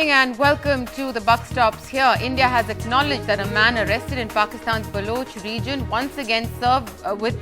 evening and welcome to the Buck Stops here. India has acknowledged that a man arrested in Pakistan's Baloch region once again served with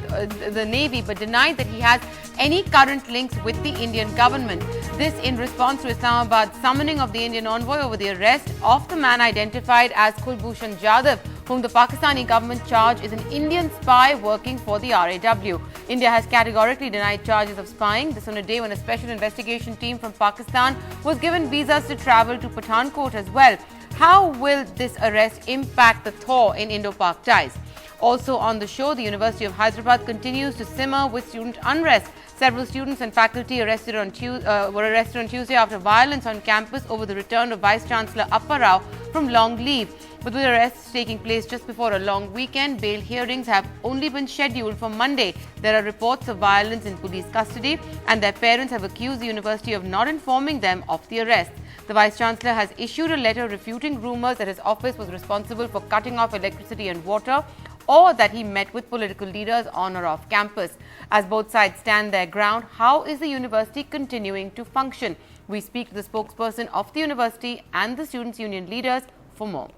the Navy but denied that he has any current links with the Indian government. This in response to Islamabad's summoning of the Indian envoy over the arrest of the man identified as Kulbushan Jadev, whom the Pakistani government charged is an Indian spy working for the RAW. India has categorically denied charges of spying. This on a day when a special investigation team from Pakistan was given visas to travel to Pathankot as well. How will this arrest impact the thaw in Indo-Pak ties? Also on the show, the University of Hyderabad continues to simmer with student unrest. Several students and faculty were arrested on Tuesday after violence on campus over the return of Vice-Chancellor Appa Rao from long leave. With the arrests taking place just before a long weekend, bail hearings have only been scheduled for Monday. There are reports of violence in police custody, and their parents have accused the university of not informing them of the arrest. The Vice-Chancellor has issued a letter refuting rumours that his office was responsible for cutting off electricity and water, or that he met with political leaders on or off campus. As both sides stand their ground, how is the university continuing to function? We speak to the spokesperson of the university and the students' union leaders for more.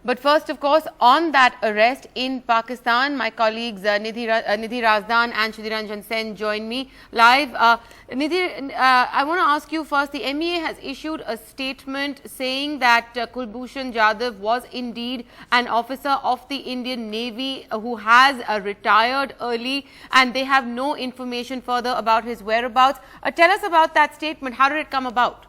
But first, of course, on that arrest in Pakistan, my colleagues Nidhi Razdan and Sudhiranjan Sen join me live. Nidhi, I want to ask you first, the MEA has issued a statement saying that Kulbushan Jadev was indeed an officer of the Indian Navy who has retired early, and they have no information further about his whereabouts. Tell us about that statement. How did it come about?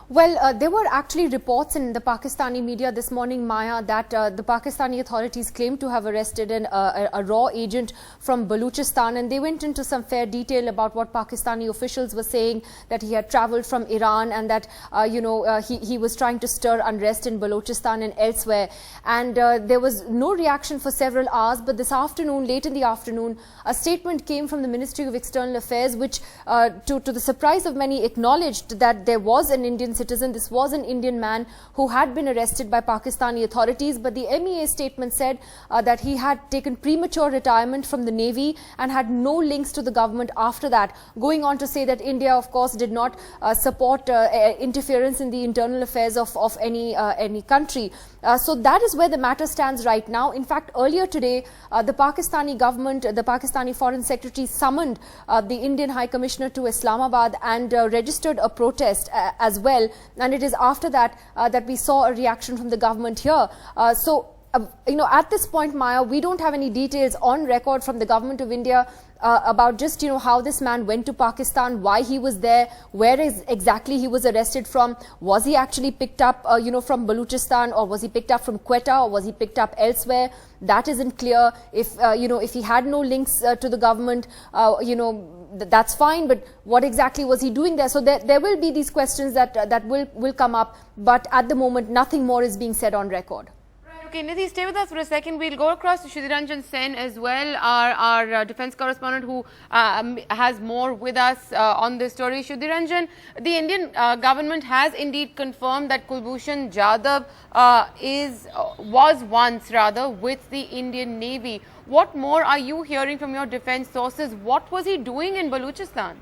Well, there were actually reports in the Pakistani media this morning, Maya, that the Pakistani authorities claimed to have arrested a raw agent from Balochistan, and they went into some fair detail about what Pakistani officials were saying, that he had travelled from Iran and that, he was trying to stir unrest in Balochistan and elsewhere. And there was no reaction for several hours, but this afternoon, late in the afternoon, a statement came from the Ministry of External Affairs, which, to the surprise of many, acknowledged that there was an Indian citizen. This was an Indian man who had been arrested by Pakistani authorities, but the MEA statement said that he had taken premature retirement from the Navy and had no links to the government after that, going on to say that India, of course, did not support interference in the internal affairs of any country. So that is where the matter stands right now. In fact, earlier today, the Pakistani government, the Pakistani Foreign Secretary summoned the Indian High Commissioner to Islamabad and registered a protest as well. And it is after that that we saw a reaction from the government here. At this point, Maya, we don't have any details on record from the government of India about just, how this man went to Pakistan, why he was there, where exactly he was arrested from. Was he actually picked up, from Balochistan, or was he picked up from Quetta, or was he picked up elsewhere? That isn't clear. If he had no links to the government, that's fine, but what exactly was he doing there? So there will be these questions that will come up, but at the moment, nothing more is being said on record. Okay, Nidhi, stay with us for a second. We'll go across to Sudhiranjan Sen as well, our defense correspondent who has more with us on this story. Sudhiranjan, the Indian government has indeed confirmed that Kulbushan Jadev was once with the Indian Navy. What more are you hearing from your defense sources? What was he doing in Balochistan?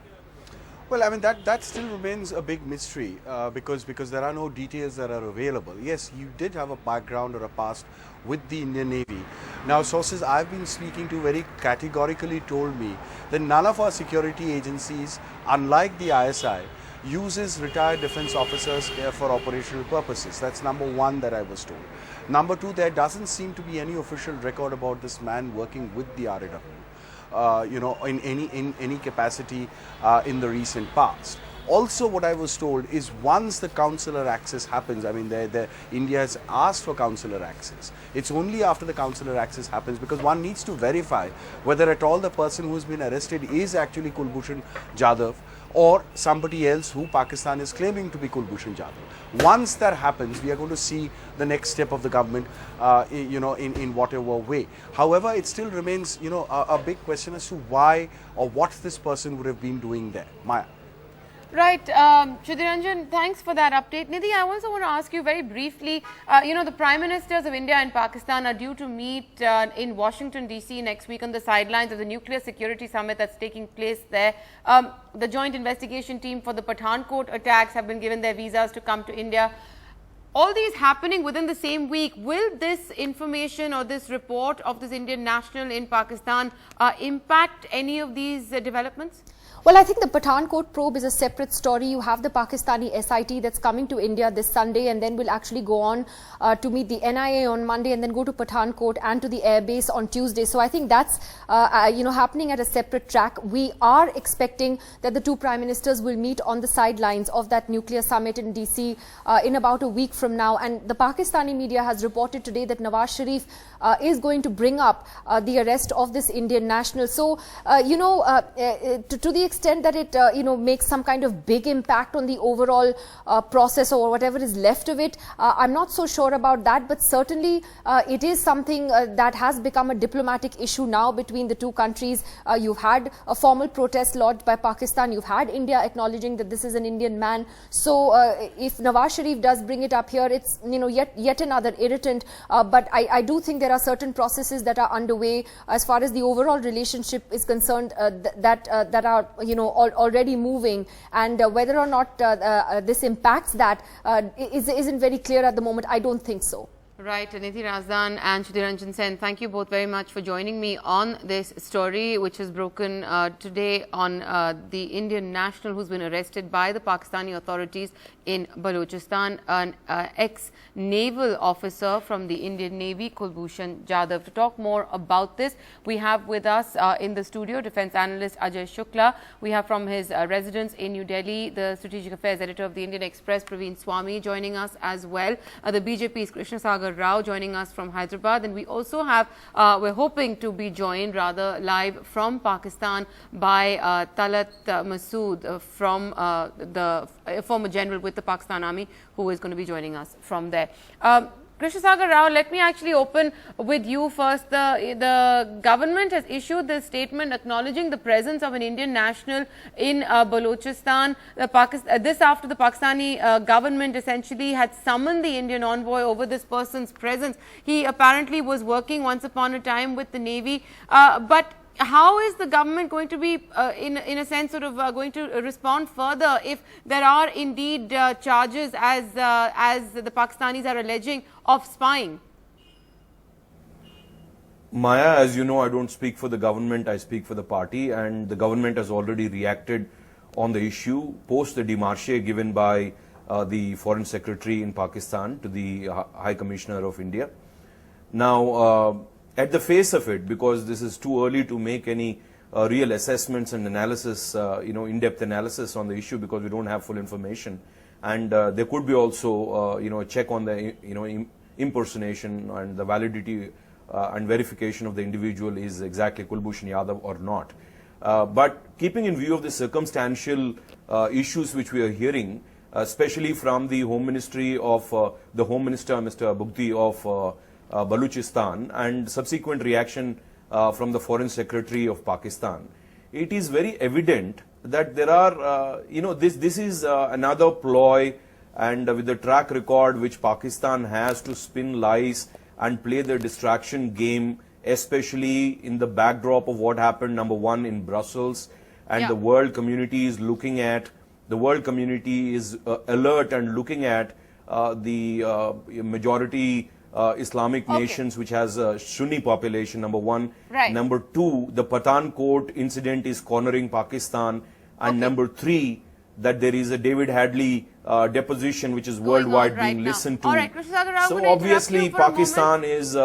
Well, I mean, that still remains a big mystery because there are no details that are available. Yes, you did have a background or a past with the Indian Navy. Now, sources I've been speaking to very categorically told me that none of our security agencies, unlike the ISI, uses retired defense officers for operational purposes. That's number one that I was told. Number two, there doesn't seem to be any official record about this man working with the RAW. In any capacity in the recent past. Also, what I was told is once the consular access happens, I mean, India has asked for consular access. It's only after the consular access happens, because one needs to verify whether at all the person who's been arrested is actually Kulbushan Jadev or somebody else who Pakistan is claiming to be Kulbushan Jadev. Once that happens, we are going to see the next step of the government, in whatever way. However, it still remains, a big question as to why or what this person would have been doing there. Maya. Right, Chidiranjan, thanks for that update. Nidhi, I also want to ask you very briefly, the Prime Ministers of India and Pakistan are due to meet in Washington, D.C. next week on the sidelines of the Nuclear Security Summit that's taking place there. The joint investigation team for the Pathankot attacks have been given their visas to come to India. All these happening within the same week, will this information or this report of this Indian national in Pakistan impact any of these developments? Well, I think the Pathankot probe is a separate story. You have the Pakistani SIT that's coming to India this Sunday, and then will actually go on to meet the NIA on Monday, and then go to Pathankot and to the airbase on Tuesday. So I think that's happening at a separate track. We are expecting that the two prime ministers will meet on the sidelines of that nuclear summit in DC in about a week from now. And the Pakistani media has reported today that Nawaz Sharif is going to bring up the arrest of this Indian national. So to the extent that it makes some kind of big impact on the overall process or whatever is left of it, I'm not so sure about that, but certainly it is something that has become a diplomatic issue now between the two countries. You've had a formal protest lodged by Pakistan, you've had India acknowledging that this is an Indian man. So if Nawaz Sharif does bring it up here, it's yet another irritant, but I do think there are certain processes that are underway as far as the overall relationship is concerned that are already moving, and whether or not this impacts that isn't very clear at the moment. I don't think so. Right, Nidhi Razdan and Chidiranjan Sen, thank you both very much for joining me on this story, which is broken today on the Indian national who's been arrested by the Pakistani authorities in Balochistan, an ex-naval officer from the Indian Navy, Kulbushan Jadev. To talk more about this, we have with us in the studio Defence Analyst Ajay Shukla. We have from his residence in New Delhi, the Strategic Affairs Editor of the Indian Express, Praveen Swami, joining us as well. The BJP's Krishna Sagar Rao joining us from Hyderabad, and we also have, we're hoping to be joined rather live from Pakistan by Talat Masood from the former general with the Pakistan Army, who is going to be joining us from there. Krishna Sagar Rao, let me actually open with you first. The government has issued this statement acknowledging the presence of an Indian national in Balochistan. This after the Pakistani government essentially had summoned the Indian envoy over this person's presence. He apparently was working once upon a time with the Navy, but how is the government going to be, in a sense, sort of going to respond further if there are indeed charges, as the Pakistanis are alleging, of spying? Maya, as you know, I don't speak for the government, I speak for the party, and the government has already reacted on the issue post the démarche given by the Foreign Secretary in Pakistan to the High Commissioner of India. Now, at the face of it, because this is too early to make any real assessments and analysis, in-depth analysis on the issue, because we don't have full information, and there could be also, a check on the, impersonation and the validity and verification of the individual is exactly Kulbushan Jadev or not. But keeping in view of the circumstantial issues which we are hearing, especially from the Home Ministry of the Home Minister, Mr. Bugti of Balochistan, and subsequent reaction from the Foreign Secretary of Pakistan, it is very evident that there are, this is another ploy, and with the track record which Pakistan has to spin lies and play the distraction game, especially in the backdrop of what happened, number one, in Brussels, and the world community is looking at, the world community is alert and looking at the majority Islamic nations which has a Sunni population, number one. Right. Number two, the Pathankot incident is cornering Pakistan. And number three, that there is a David Hadley deposition which is worldwide being listened to. All right, so obviously Pakistan is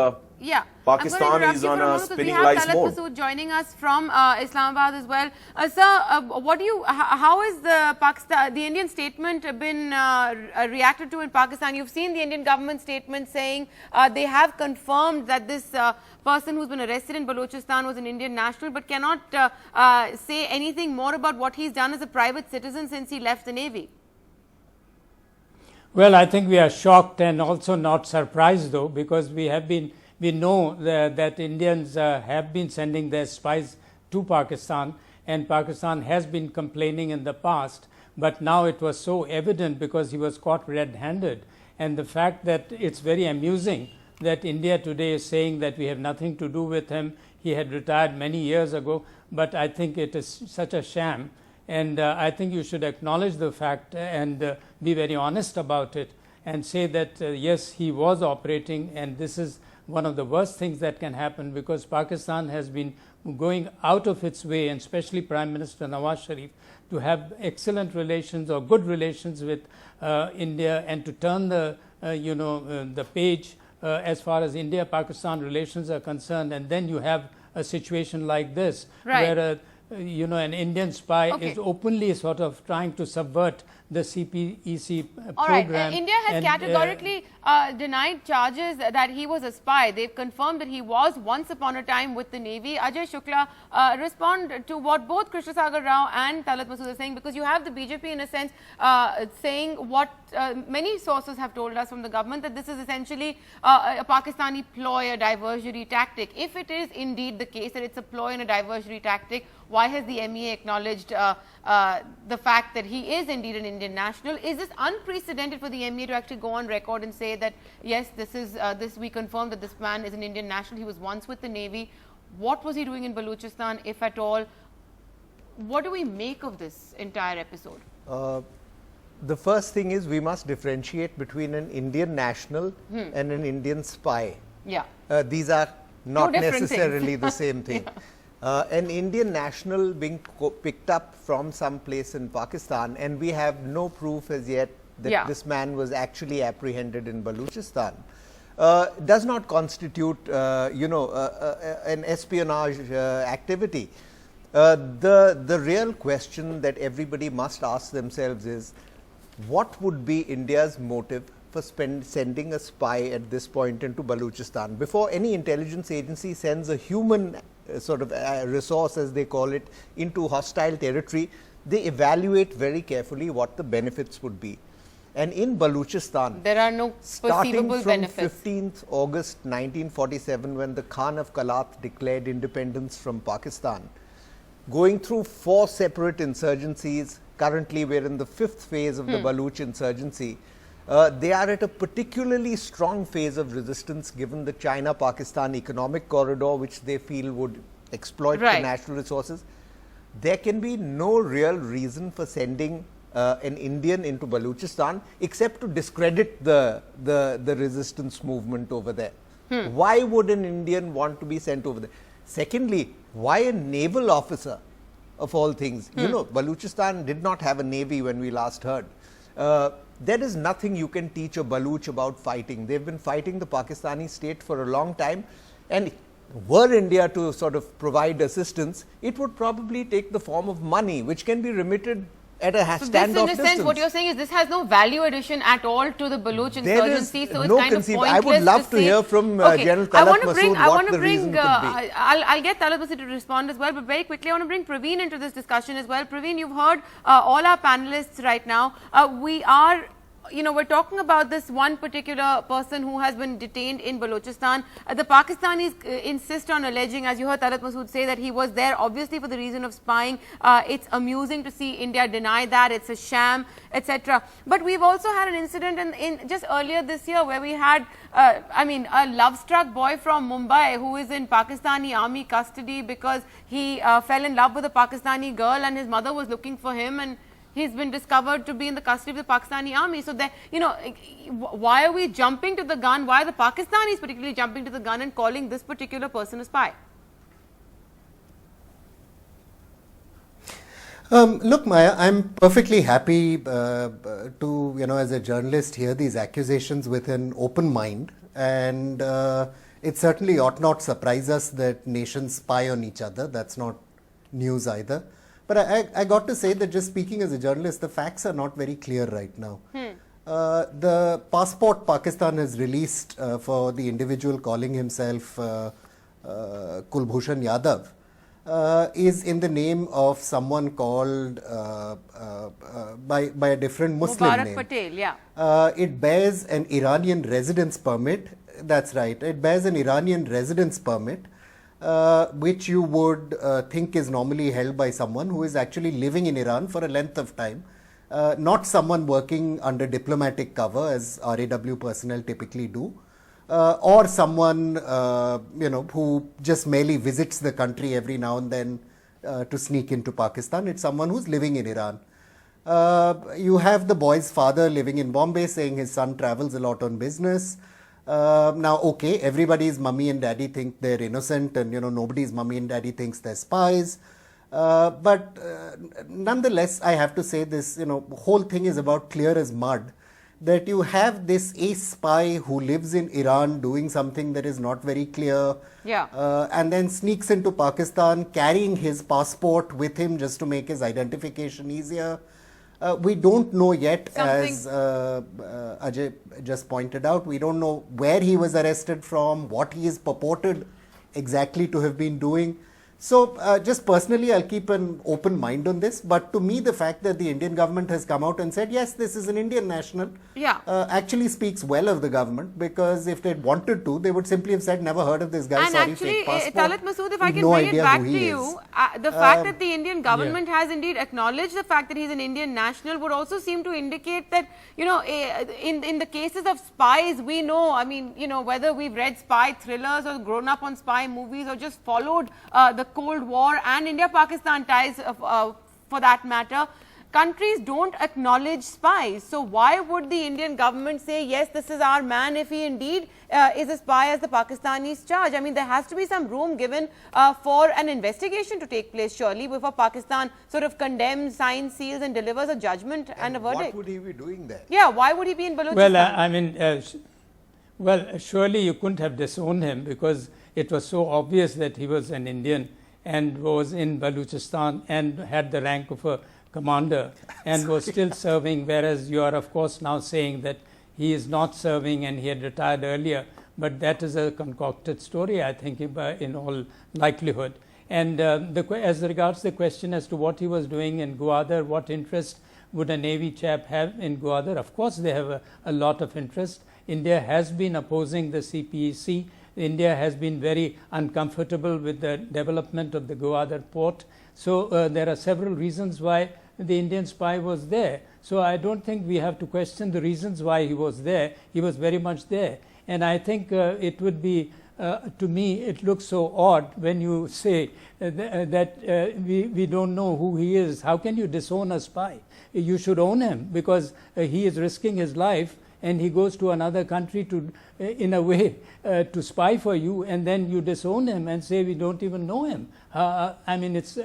Pakistan is on a spinning lies mode. Masood joining us from Islamabad as well. Sir, how is the Indian statement been reacted to in Pakistan? You've seen the Indian government statement saying they have confirmed that this person who's been arrested in Balochistan was an Indian national, but cannot say anything more about what he's done as a private citizen since he left the Navy. Well, I think we are shocked and also not surprised, though, because we know that Indians have been sending their spies to Pakistan, and Pakistan has been complaining in the past. but now it was so evident because he was caught red-handed. And the fact that it's very amusing that India today is saying that we have nothing to do with him, he had retired many years ago, but I think it is such a sham. And I think you should acknowledge the fact and be very honest about it and say that yes, he was operating, and this is one of the worst things that can happen, because Pakistan has been going out of its way, and especially Prime Minister Nawaz Sharif, to have excellent relations or good relations with India, and to turn the the page as far as India-Pakistan relations are concerned, and then you have a situation like this, right, where an Indian spy is openly sort of trying to subvert the CPEC All program. right. India has categorically denied charges that he was a spy. They've confirmed that he was once upon a time with the Navy. Ajay Shukla, respond to what both Krishna Sagar Rao and Talat Masood are saying, because you have the BJP in a sense saying what many sources have told us from the government, that this is essentially a Pakistani ploy, a diversionary tactic. If it is indeed the case that it's a ploy and a diversionary tactic, why has the MEA acknowledged the fact that he is indeed an Indian national? Is this unprecedented for the MEA to actually go on record and say that yes, this is we confirm that this man is an Indian national, he was once with the Navy? What was he doing in Balochistan, if at all? What do we make of this entire episode? The first thing is we must differentiate between an Indian national and an Indian spy. Yeah. These are not things. necessarily the same thing. Yeah. An Indian national being picked up from some place in Pakistan, and we have no proof as yet that this man was actually apprehended in Balochistan, does not constitute, an espionage activity. The real question that everybody must ask themselves is, what would be India's motive for sending a spy at this point into Balochistan? Before any intelligence agency sends a human sort of resource, as they call it, into hostile territory, they evaluate very carefully what the benefits would be. And in Balochistan, there are no perceivable benefits. Starting from 15th August 1947, when the Khan of Kalat declared independence from Pakistan, going through 4 separate insurgencies, currently we're in the 5th phase of the Baloch insurgency. They are at a particularly strong phase of resistance, given the China-Pakistan economic corridor, which they feel would exploit the natural resources. There can be no real reason for sending an Indian into Balochistan except to discredit the resistance movement over there. Why would an Indian want to be sent over there? Secondly, why a naval officer, of all things? You know, Balochistan did not have a navy when we last heard. There is nothing you can teach a Baloch about fighting. They've been fighting the Pakistani state for a long time, and were India to sort of provide assistance, it would probably take the form of money, which can be remitted at a standoff distance. So this, in a sense, what you're saying is this has no value addition at all to the Baloch insurgency, so it's no kind of pointless. I would love to hear from General Talat Masood what the reason could be. I'll get Talat Masood to respond as well, but very quickly I want to bring Praveen into this discussion as well. Praveen, you've heard all our panelists right now. We are, we're talking about this one particular person who has been detained in Balochistan. The Pakistanis insist on alleging, as you heard Talat Masood say, that he was there obviously for the reason of spying. It's amusing to see India deny that. It's a sham, etc. But we've also had an incident in just earlier this year where we had, a love-struck boy from Mumbai who is in Pakistani army custody because he fell in love with a Pakistani girl and his mother was looking for him, and he's been discovered to be in the custody of the Pakistani army. So that, why are we jumping to the gun? Why are the Pakistanis particularly jumping to the gun and calling this particular person a spy? Look, Maya, I'm perfectly happy to, as a journalist, hear these accusations with an open mind. And it certainly ought not surprise us that nations spy on each other. That's not news either. But I got to say that, just speaking as a journalist, the facts are not very clear right now. The passport Pakistan has released for the individual calling himself Kulbushan Jadev is in the name of someone called by a different Muslim Mubarak name. Patel, yeah. It bears an Iranian residence permit. That's right. It bears an Iranian residence permit, which you would think is normally held by someone who is actually living in Iran for a length of time, not someone working under diplomatic cover as RAW personnel typically do, or someone who just merely visits the country every now and then to sneak into Pakistan. It's someone who's living in Iran. You have the boy's father living in Bombay saying his son travels a lot on business. Now, okay, everybody's mummy and daddy think they're innocent, and nobody's mummy and daddy thinks they're spies. But nonetheless, I have to say this, whole thing is about clear as mud, that you have this ace spy who lives in Iran doing something that is not very clear, and then sneaks into Pakistan carrying his passport with him just to make his identification easier. We don't know yet, as Ajay just pointed out, we don't know where he was arrested from, what he is purported exactly to have been doing. So just personally, I'll keep an open mind on this. But to me, the fact that the Indian government has come out and said, yes, this is an Indian national, actually speaks well of the government, because if they wanted to, they would simply have said, never heard of this guy, and sorry, actually, fake passport. Talat Masood, if I can no bring it idea back who to he you, is. the fact that the Indian government has indeed acknowledged the fact that he's an Indian national would also seem to indicate that, in the cases of spies, we know, I mean, whether we've read spy thrillers or grown up on spy movies or just followed the Cold War and India-Pakistan ties, for that matter, countries don't acknowledge spies. So why would the Indian government say, yes, this is our man, if he indeed is a spy as the Pakistanis charge? I mean, there has to be some room given for an investigation to take place, surely, before Pakistan sort of condemns, signs, seals and delivers a judgment and a verdict. What would he be doing there? Yeah, why would he be in Balochistan? Well, I mean, surely you couldn't have disowned him, because it was so obvious that he was an Indian and was in Balochistan and had the rank of a commander and was still serving, whereas you are of course now saying that he is not serving and he had retired earlier. But that is a concocted story, I think, in all likelihood. And as regards the question as to what he was doing in Gwadar, what interest would a Navy chap have in Gwadar? Of course, they have a lot of interest. India has been opposing the CPEC. India has been very uncomfortable with the development of the Gwadar port. So there are several reasons why the Indian spy was there. So I don't think we have to question the reasons why he was there. He was very much there. And I think it would be, to me, it looks so odd when you say that we don't know who he is. How can you disown a spy? You should own him, because he is risking his life and he goes to another country to, in a way, to spy for you, and then you disown him and say we don't even know him. I mean, it's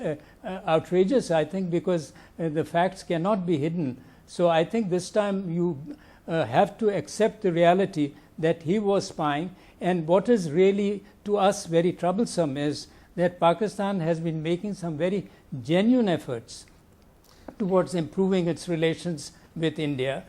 outrageous, I think, because the facts cannot be hidden. So I think this time you have to accept the reality that he was spying. And what is really to us very troublesome is that Pakistan has been making some very genuine efforts towards improving its relations with India.